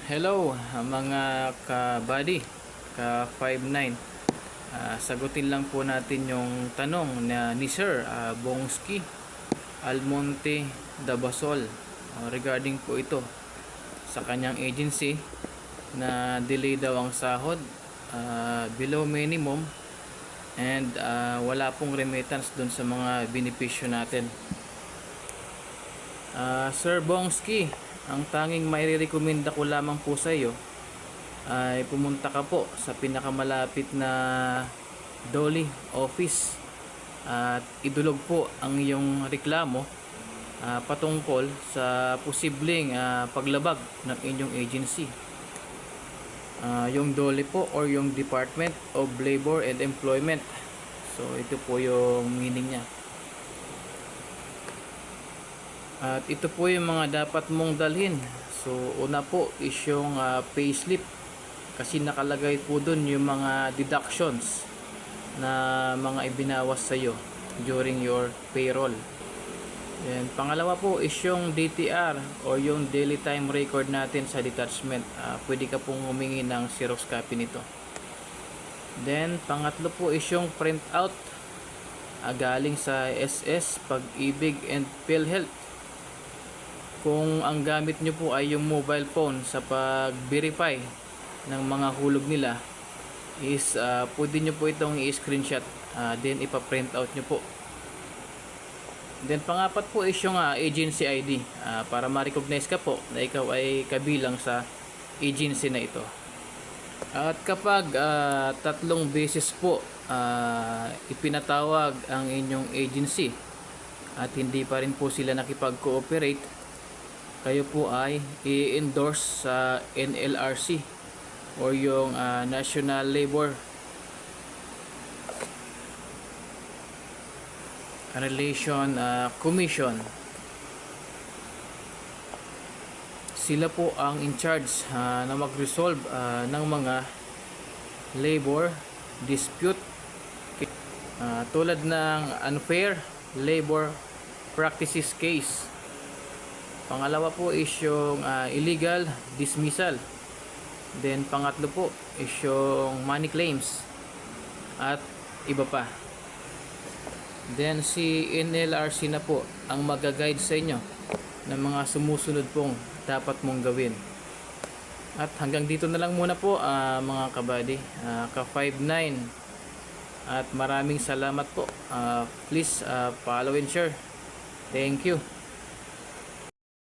Hello mga ka-buddy, ka-59. Sagutin lang po natin yung tanong ni Sir Bongski Almonte Dabasol regarding po ito sa kanyang agency na delay daw ang sahod, below minimum, and wala pong remittance dun sa mga benepisyo natin. Sir Bongski, ang tanging mairekomenda ko lamang po sa iyo ay pumunta ka po sa pinakamalapit na DOLE office at idulog po ang iyong reklamo patungkol sa posibleng paglabag ng inyong agency. Yung DOLE po or yung Department of Labor and Employment. So ito po yung meaning niya. At ito po yung mga dapat mong dalhin. So una po is yung payslip, kasi nakalagay po dun yung mga deductions na mga ibinawas sa iyo during your payroll. Then pangalawa po is yung DTR or yung daily time record natin sa detachment. Pwede ka pong humingi ng Xerox copy nito. Then pangatlo po is yung print out galing sa SS, Pag-ibig and PhilHealth. Kung ang gamit nyo po ay yung mobile phone sa pag-verify ng mga hulog nila, is pwede nyo po itong i-screenshot, then ipa-print out nyo po. Then pangapat po is yung agency ID, para ma-recognize ka po na ikaw ay kabilang sa agency na ito. At kapag 3 beses po ipinatawag ang inyong agency at hindi pa rin po sila nakipag-cooperate, kayo po ay i-endorse sa NLRC or yung National Labor Relation Commission. Sila po ang in charge na mag-resolve ng mga labor dispute tulad ng unfair labor practices case. Pangalawa po is yung illegal dismissal. Then pangatlo po is yung money claims at iba pa. Then si NLRC na po ang mag-guide sa inyo ng mga sumusunod pong dapat mong gawin. At hanggang dito na lang muna po mga kabady, ka-59. At maraming salamat po. Please follow and share. Thank you.